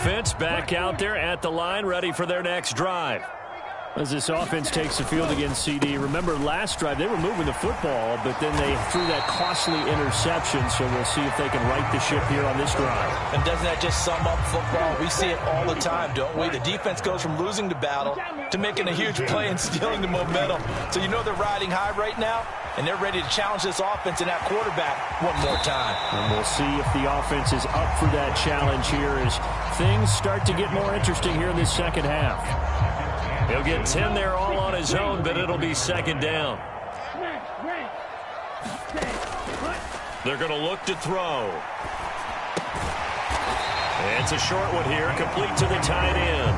offense back out there at the line, ready for their next drive. As this offense takes the field against CD, remember last drive they were moving the football, but then they threw that costly interception, so we'll see if they can right the ship here on this drive. And doesn't that just sum up football? We see it all the time, don't we? The defense goes from losing the battle to making a huge play and stealing the momentum. So you know they're riding high right now, and they're ready to challenge this offense and that quarterback one more time. And we'll see if the offense is up for that challenge here as things start to get more interesting here in this second half. He'll get 10 there all on his own, but it'll be second down. They're going to look to throw. It's a short one here, complete to the tight end.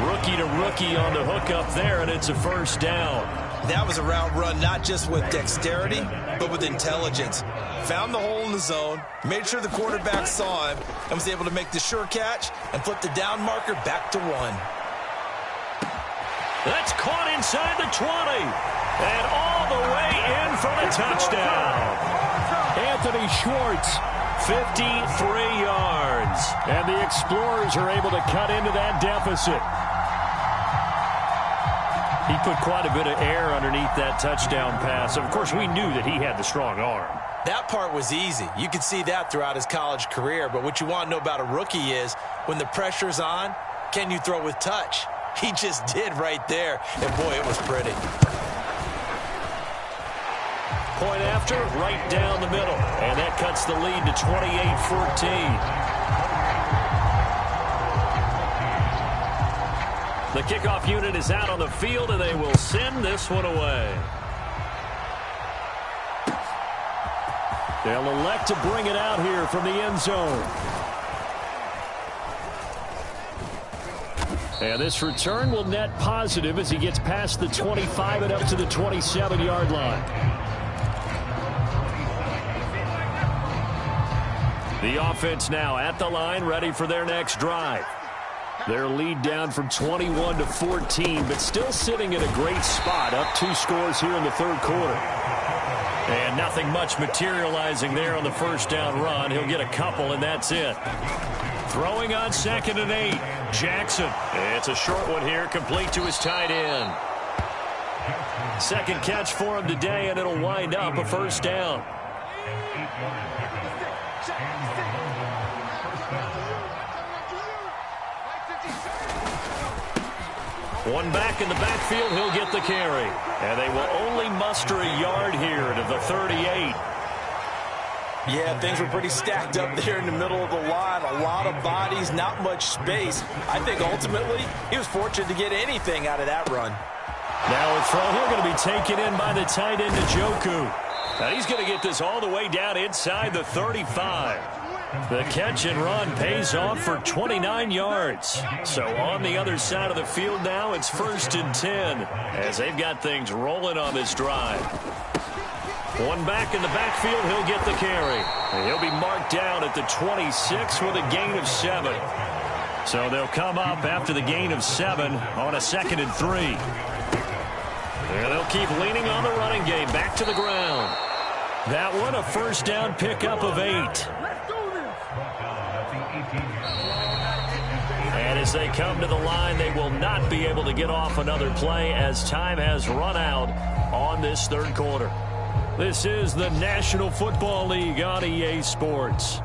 Rookie to rookie on the hook up there, and it's a first down. That was a route run not just with dexterity, but with intelligence. Found the hole in the zone, made sure the quarterback saw him, and was able to make the sure catch and flip the down marker back to 1. That's caught inside the 20. And all the way in for the touchdown. Anthony Schwartz, 53 yards. And the Explorers are able to cut into that deficit. He put quite a bit of air underneath that touchdown pass. Of course, we knew that he had the strong arm. That part was easy. You could see that throughout his college career. But what you want to know about a rookie is when the pressure's on, can you throw with touch? He just did right there. And, boy, it was pretty. Point after, right down the middle. And that cuts the lead to 28-14. The kickoff unit is out on the field, and they will send this one away. They'll elect to bring it out here from the end zone. And this return will net positive as he gets past the 25 and up to the 27-yard line. The offense now at the line, ready for their next drive. Their lead down from 21 to 14, but still sitting in a great spot, up 2 scores here in the third quarter. And nothing much materializing there on the first down run. He'll get a couple, and that's it. Throwing on 2nd and 8. Jackson. It's a short one here, complete to his tight end. Second catch for him today, and it'll wind up a first down. One back in the backfield, he'll get the carry. And they will only muster a yard here to the 38. Yeah, things were pretty stacked up there in the middle of the line. A lot of bodies, not much space. I think ultimately he was fortunate to get anything out of that run. Now a throw here going to be taken in by the tight end, Njoku. Now he's going to get this all the way down inside the 35. The catch and run pays off for 29 yards. So on the other side of the field now, it's 1st and 10 as they've got things rolling on this drive. One back in the backfield, he'll get the carry. And he'll be marked down at the 26 with a gain of 7. So they'll come up after the gain of 7 on a 2nd and 3. And they'll keep leaning on the running game back to the ground. That one a first down pickup of 8. And as they come to the line, they will not be able to get off another play as time has run out on this third quarter. This is the National Football League on EA Sports.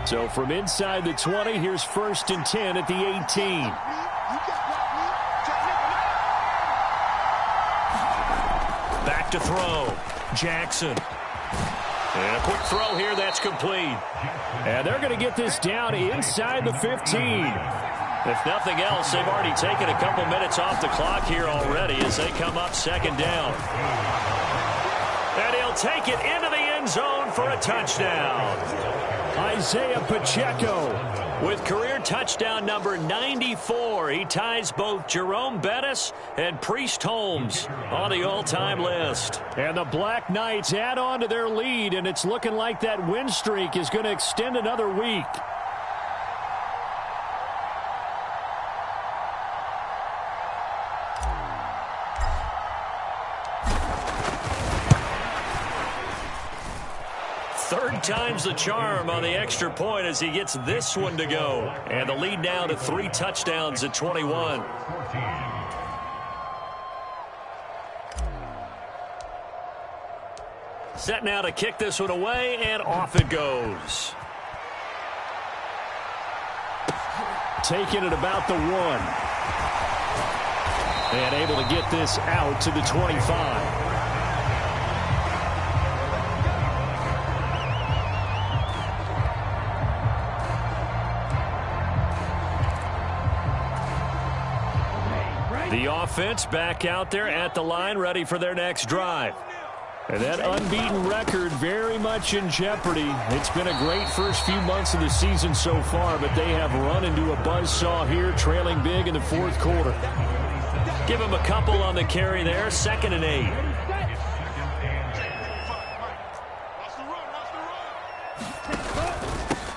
So from inside the 20, here's 1st and 10 at the 18. Back to throw. Jackson. And a quick throw here, that's complete. And they're going to get this down inside the 15. If nothing else, they've already taken a couple minutes off the clock here already as they come up 2nd down. And he'll take it into the end zone for a touchdown. Isaiah Pacheco with career touchdown number 94. He ties both Jerome Bettis and Priest Holmes on the all-time list. And the Black Knights add on to their lead, and it's looking like that win streak is going to extend another week. Third time's the charm on the extra point as he gets this one to go. And the lead now to 3 touchdowns at 21. Set now to kick this one away, and off it goes. Taking it about the 1. And able to get this out to the 25. The offense back out there at the line, ready for their next drive. And that unbeaten record very much in jeopardy. It's been a great first few months of the season so far, but they have run into a buzzsaw here, trailing big in the fourth quarter. Give him a couple on the carry there, 2nd and 8.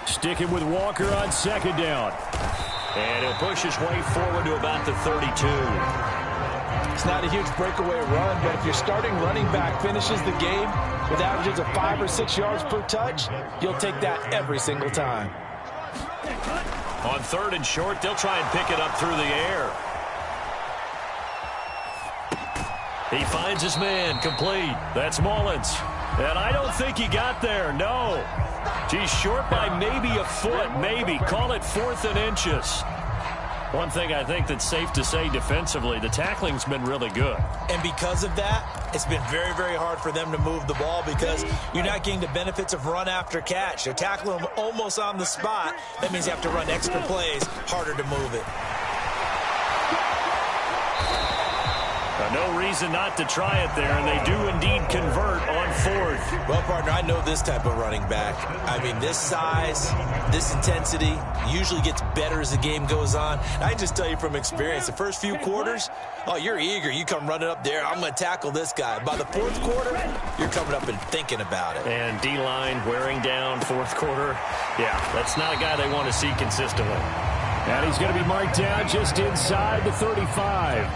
Sticking with Walker on 2nd down. And he'll push his way forward to about the 32. It's not a huge breakaway run, but if your starting running back finishes the game with averages of 5 or 6 yards per touch, you'll take that every single time. On 3rd and short, they'll try and pick it up through the air. He finds his man, complete. That's Mullins. And I don't think he got there, no. He's short by maybe a foot, maybe. Call it 4th and inches. One thing I think that's safe to say defensively, the tackling's been really good. And because of that, it's been very, very hard for them to move the ball because you're not getting the benefits of run after catch. They're tackling them almost on the spot. That means you have to run extra plays, harder to move it. No reason not to try it there, and they do indeed convert on 4th. Well, partner, I know this type of running back. I mean, this size, this intensity usually gets better as the game goes on. I just tell you from experience, the first few quarters, oh, you're eager. You come running up there, I'm going to tackle this guy. By the 4th quarter, you're coming up and thinking about it. And D-line wearing down 4th quarter. Yeah, that's not a guy they want to see consistently. And he's going to be marked down just inside the 35.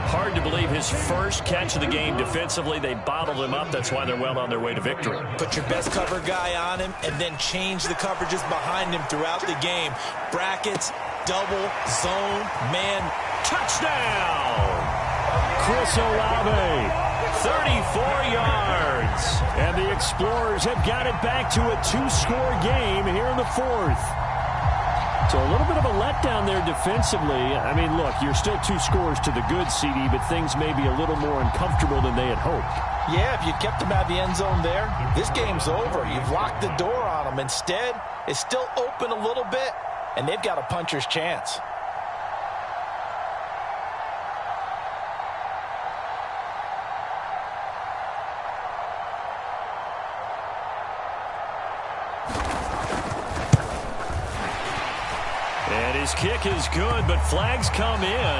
Hard to believe his first catch of the game defensively. They bottled him up. That's why they're well on their way to victory. Put your best cover guy on him and then change the coverages behind him throughout the game. Brackets, double, zone, man. Touchdown! Chris Olave. 34 yards. And the Explorers have got it back to a 2-score game here in the 4th. So a little bit of a letdown there defensively. I mean, look, you're still 2 scores to the good, CD, but things may be a little more uncomfortable than they had hoped. Yeah, if you kept them out of the end zone there, this game's over. You've locked the door on them. Instead, it's still open a little bit, and they've got a puncher's chance. His kick is good, but flags come in.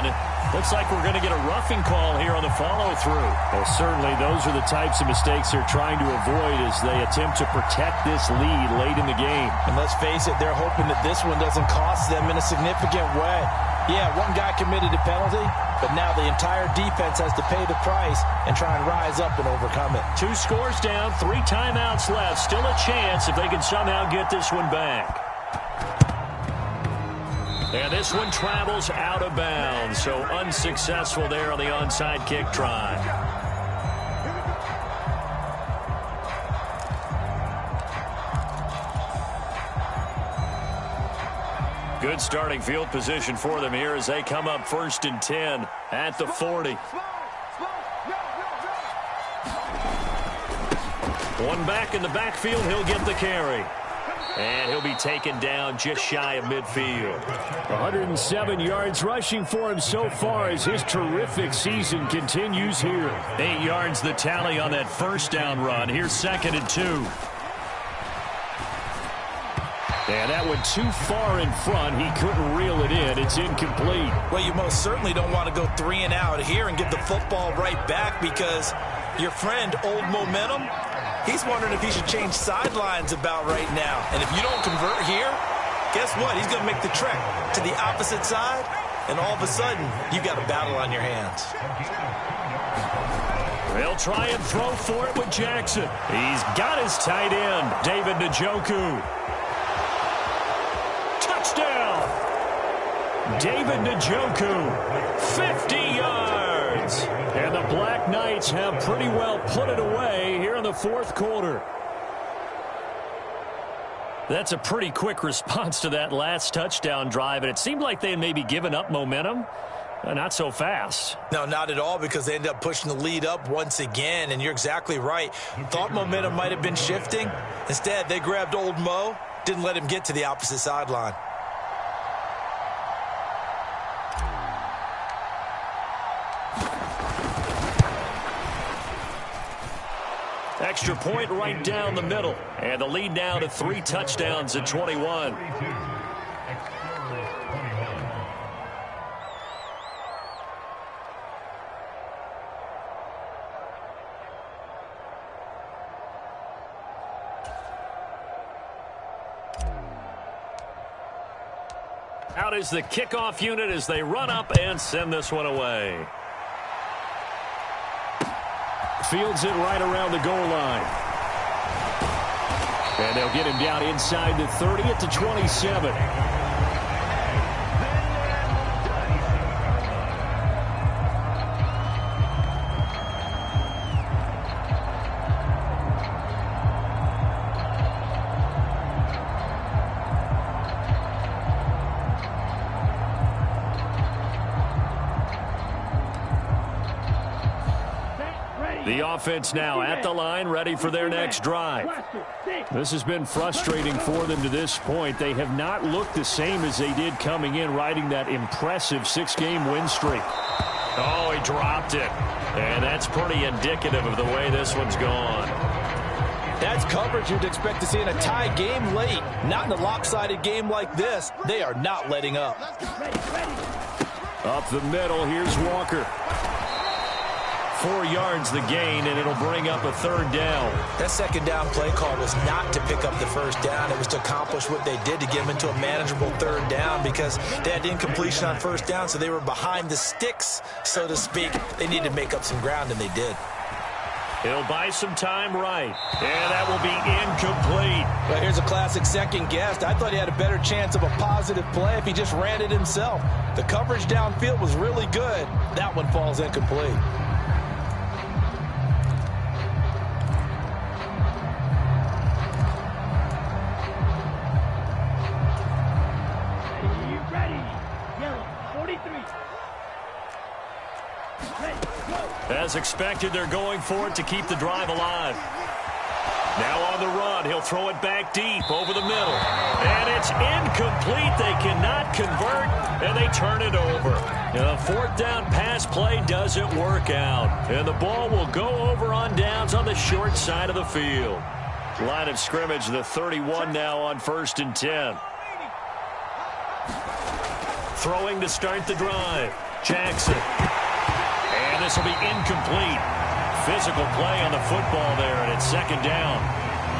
Looks like we're going to get a roughing call here on the follow-through. Well, certainly those are the types of mistakes they're trying to avoid as they attempt to protect this lead late in the game. And let's face it, they're hoping that this one doesn't cost them in a significant way. Yeah, one guy committed a penalty, but now the entire defense has to pay the price and try and rise up and overcome it. 2 scores down, 3 timeouts left. Still a chance if they can somehow get this one back. And this one travels out of bounds, so unsuccessful there on the onside kick try. Good starting field position for them here as they come up 1st and 10 at the 40. One back in the backfield, he'll get the carry. And he'll be taken down just shy of midfield. 107 yards rushing for him so far as his terrific season continues here. 8 yards the tally on that first down run. Here's 2nd and 2. And that one too far in front. He couldn't reel it in. It's incomplete. Well, you most certainly don't want to go 3 and out here and get the football right back because your friend, Old Momentum, he's wondering if he should change sidelines about right now. And if you don't convert here, guess what? He's going to make the trek to the opposite side, and all of a sudden, you've got a battle on your hands. They'll try and throw for it with Jackson. He's got his tight end, David Njoku. Touchdown! David Njoku, 50 yards. And the Black Knights have pretty well put it away here in the fourth quarter. That's a pretty quick response to that last touchdown drive, and it seemed like they had maybe given up momentum. Not so fast. No, not at all, because they ended up pushing the lead up once again, and you're exactly right. Thought momentum might have been shifting. Instead, they grabbed old Mo, didn't let him get to the opposite sideline. Extra point right down the middle. And the lead now to 3 touchdowns at 21. Out is the kickoff unit as they run up and send this one away. Fields it right around the goal line. And they'll get him down inside the 30 at the 27. The offense now at the line, ready for their next drive. This has been frustrating for them to this point. They have not looked the same as they did coming in, riding that impressive 6-game win streak. Oh, he dropped it. And that's pretty indicative of the way this one's gone. That's coverage you'd expect to see in a tie game late. Not in a lopsided game like this. They are not letting up. Up the middle, here's Walker. 4 yards the gain, and it'll bring up a 3rd down. That second down play call was not to pick up the first down. It was to accomplish what they did, to get them into a manageable 3rd down, because they had incompletion on first down, so they were behind the sticks, so to speak. They needed to make up some ground, and they did. He'll buy some time right, and that will be incomplete. Well, here's a classic second guess. I thought he had a better chance of a positive play if he just ran it himself. The coverage downfield was really good. That one falls incomplete. As expected, they're going for it to keep the drive alive. Now on the run, he'll throw it back deep over the middle. And it's incomplete. They cannot convert, and they turn it over. The 4th down pass play doesn't work out. And the ball will go over on downs on the short side of the field. Line of scrimmage, the 31 now on 1st and 10. Throwing to start the drive. Jackson. And this will be incomplete. Physical play on the football there, and it's 2nd down.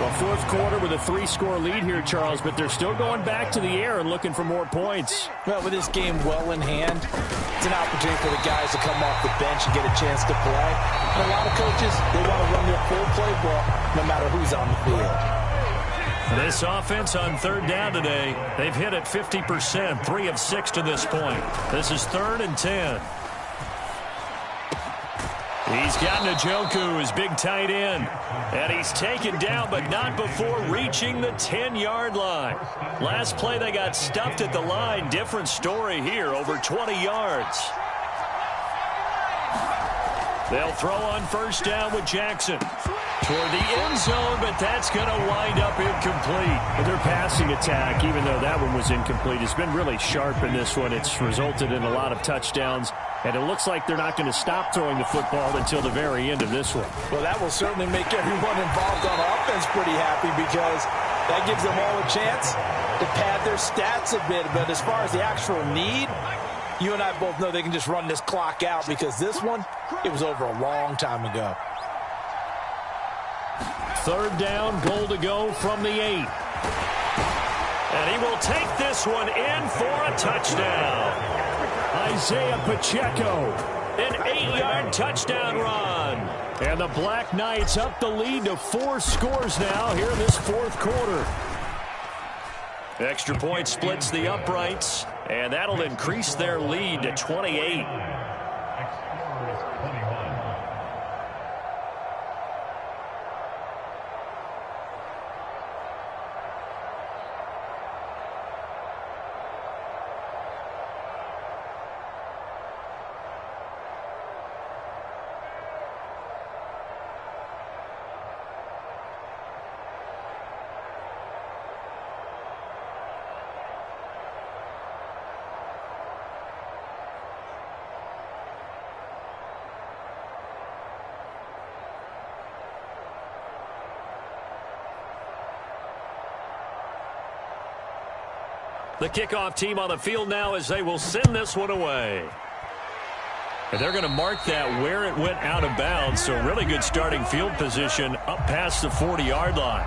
Well, 4th quarter with a 3-score lead here, Charles, but they're still going back to the air and looking for more points. Well, with this game well in hand, it's an opportunity for the guys to come off the bench and get a chance to play. And a lot of coaches, they want to run their full playbook no matter who's on the field. This offense on 3rd down today, they've hit it 50%, 3 of 6 to this point. This is 3rd and 10. He's got Njoku, his big tight end. And he's taken down, but not before reaching the 10-yard line. Last play, they got stuffed at the line. Different story here, over 20 yards. They'll throw on 1st down with Jackson. Toward the end zone, but that's going to wind up incomplete. Their passing attack, even though that one was incomplete, has been really sharp in this one. It's resulted in a lot of touchdowns. And it looks like they're not going to stop throwing the football until the very end of this one. Well, that will certainly make everyone involved on offense pretty happy, because that gives them all a chance to pad their stats a bit. But as far as the actual need, you and I both know they can just run this clock out, because this one, it was over a long time ago. 3rd down, goal to go from the 8. And he will take this one in for a touchdown. Isaiah Pacheco, an 8-yard touchdown run. And the Black Knights up the lead to 4 scores now here in this fourth quarter. Extra point splits the uprights, and that'll increase their lead to 28. The kickoff team on the field now as they will send this one away. And they're going to mark that where it went out of bounds, so really good starting field position up past the 40-yard line.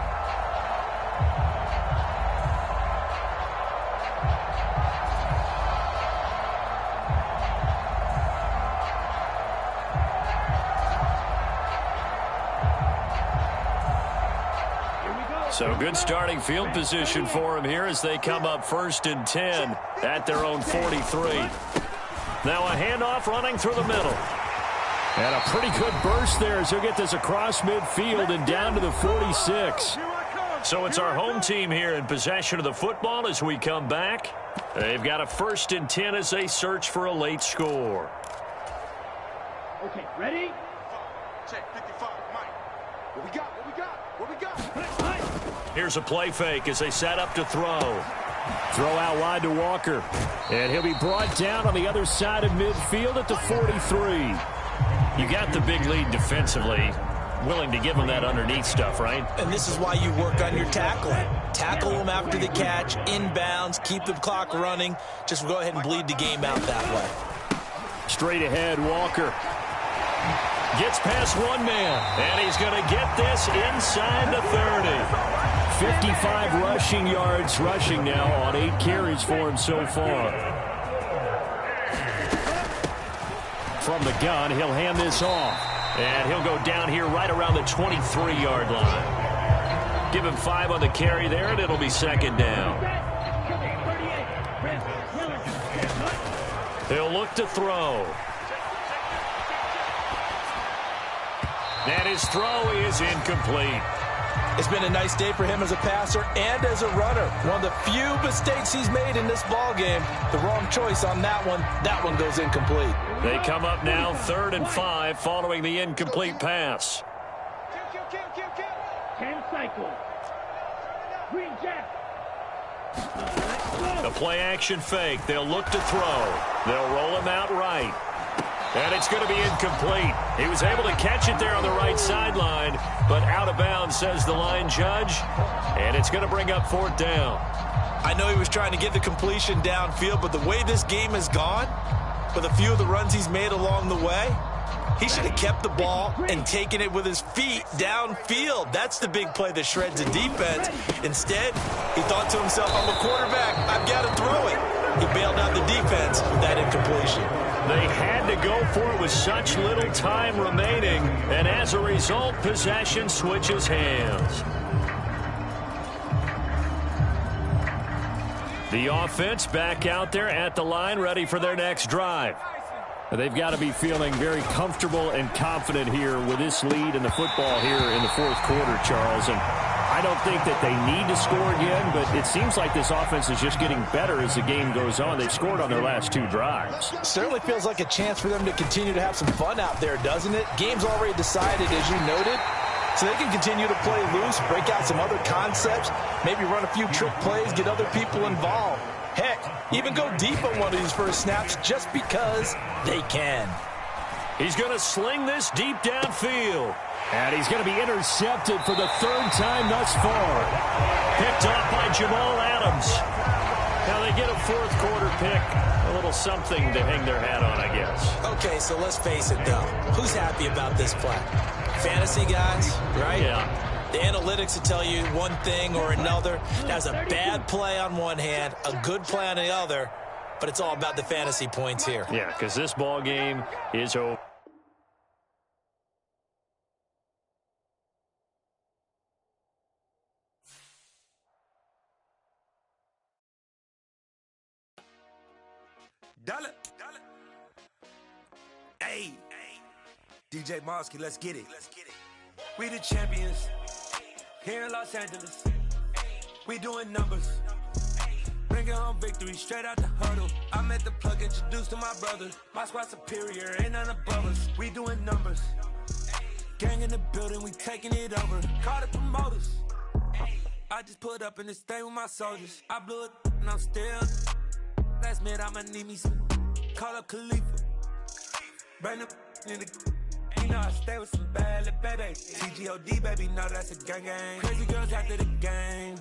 So good starting field position for them here as they come up 1st and 10 at their own 43. Now a handoff running through the middle. And a pretty good burst there as he'll get this across midfield and down to the 46. So it's our home team here in possession of the football as we come back. They've got a 1st and 10 as they search for a late score. Okay, ready? Check 55, Mike. What we got? What we got? What we got? Here's a play fake as they set up to throw. Throw out wide to Walker. And he'll be brought down on the other side of midfield at the 43. You got the big lead defensively. Willing to give them that underneath stuff, right? And this is why you work on your tackling. Tackle them after the catch, inbounds, keep the clock running. Just go ahead and bleed the game out that way. Straight ahead, Walker. Gets past one man, and he's going to get this inside the 30. 55 rushing yards rushing now on 8 carries for him so far. From the gun, he'll hand this off. And he'll go down here right around the 23-yard line. Give him 5 on the carry there, and it'll be 2nd down. He'll look to throw. And his throw is incomplete. It's been a nice day for him as a passer and as a runner. One of the few mistakes he's made in this ball game. The wrong choice on that one. That one goes incomplete. They come up now 3rd and 5 following the incomplete pass. 10 cycles. Green jack. The play action fake. They'll look to throw. They'll roll him out right. And it's going to be incomplete. He was able to catch it there on the right sideline, but out of bounds, says the line judge. And it's going to bring up 4th down. I know he was trying to get the completion downfield, but the way this game has gone, with a few of the runs he's made along the way, he should have kept the ball and taken it with his feet downfield. That's the big play that shreds the defense. Instead, he thought to himself, I'm a quarterback, I've got to throw it. He bailed out the defense with that incompletion. They had to go for it with such little time remaining, and as a result, possession switches hands. The offense back out there at the line, ready for their next drive. They've got to be feeling very comfortable and confident here with this lead in the football here in the fourth quarter, Charles. And I don't think that they need to score again, but it seems like this offense is just getting better as the game goes on. They've scored on their last 2 drives. Certainly feels like a chance for them to continue to have some fun out there, doesn't it? Game's already decided, as you noted. So they can continue to play loose, break out some other concepts, maybe run a few trick plays, get other people involved. Heck, even go deep on one of these first snaps just because they can. He's going to sling this deep downfield. And he's going to be intercepted for the 3rd time thus far. Picked off by Jamal Adams. Now they get a 4th quarter pick. A little something to hang their hat on, I guess. Okay, so let's face it, though. Who's happy about this play? Fantasy guys, right? Yeah. The analytics will tell you one thing or another. That's a bad play on one hand, a good play on the other, but it's all about the fantasy points here. Yeah, because this ball game is over. Dollar. Hey, DJ Mosky, let's get it. We the champions here in Los Angeles. We doing numbers. Bringing home victory straight out the huddle. I'm at the plug, introduced to my brother. My squad superior, ain't none above us. We doing numbers. Gang in the building, we taking it over. Call the promoters. I just put up in this thing with my soldiers. I blew it and I'm still. Last minute I'ma need me some. Call up Khalifa. Bring them in the. You know I stay with some bad little baby. TGOD baby, know that's a gang gang. Crazy girls after the game.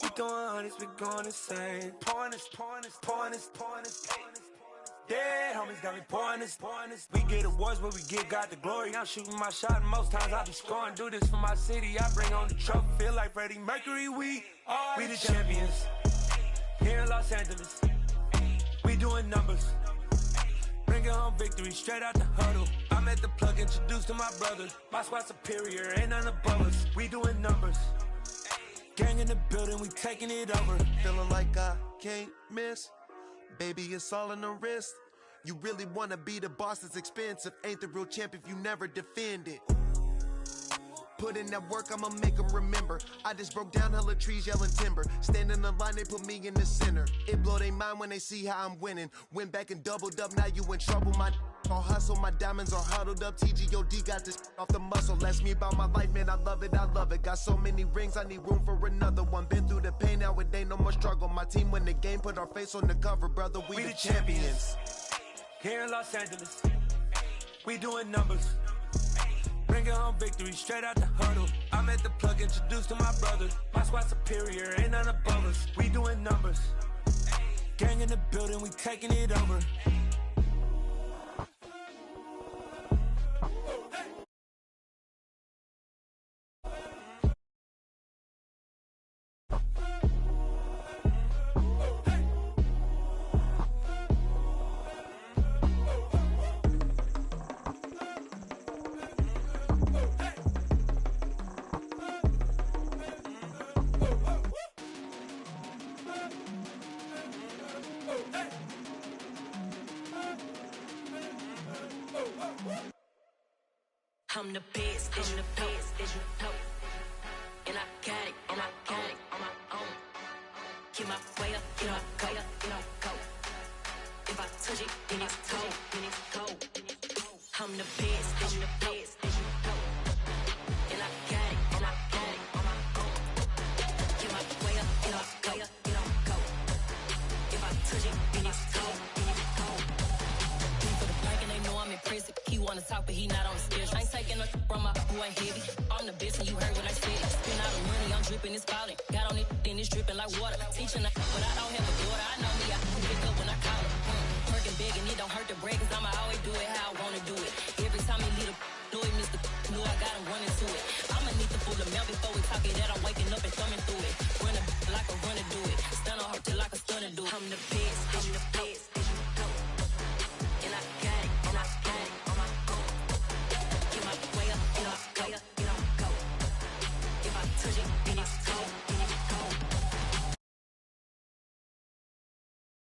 We going honest, we going insane. Pouring this. Yeah, homies got me pouring this. We get awards, but we give God the glory. I'm shooting my shot, and most times I be scoring. Do this for my city, I bring on the trophy. Feel like Freddie Mercury, we the champions. Here in Los Angeles, we doing numbers. Bringing home victory straight out the huddle. I'm at the plug, introduced to my brother. My squad superior, ain't none above us. We doing numbers. Gang in the building, we taking it over. Feeling like I can't miss. Baby, it's all in the wrist. You really wanna be the boss, it's expensive. Ain't the real champ if you never defend it. Put in that work, I'ma make them remember. I just broke down hella trees, yelling timber. Stand in the line, they put me in the center. It blow their mind when they see how I'm winning. Went back and doubled up, now you in trouble. My all hustle, my diamonds are huddled up. TGOD got this off the muscle. Ask me about my life, man, I love it. Got so many rings, I need room for another one. Been through the pain, now it ain't no more struggle. My team win the game, put our face on the cover, brother. We the champions. Here in Los Angeles, we doing numbers. Bringing home victory straight out the huddle. I'm at the plug, introduced to my brother. My squad superior, ain't none above us. We doing numbers. Gang in the building, we taking it over. I'm the best, as you know. And I got it on my own. Get my way up, get my go. If I touch it, then it's cold. I'm the best, as you know. And I got it on my own. Get my way up, get my go. If I touch it, then it's cold. For the blank and they know I'm impressive. He wanna talk, but he not on the schedule. I ain't taking no from my boy heavy. I'm the best and you heard what I said. Spend all the money, I'm dripping, it's falling. Got on it, then it's dripping like water. Teaching her, but I don't have a daughter. I know me, I can pick up when I call her. Working big and it don't hurt the break, cause I'ma always do it how I wanna do it. Every time he lead a Louis, Mr. Knew I got him running to it. I'ma need the full amount before we talk it that I'm waking up and thumbing through it. Running like a runner do it.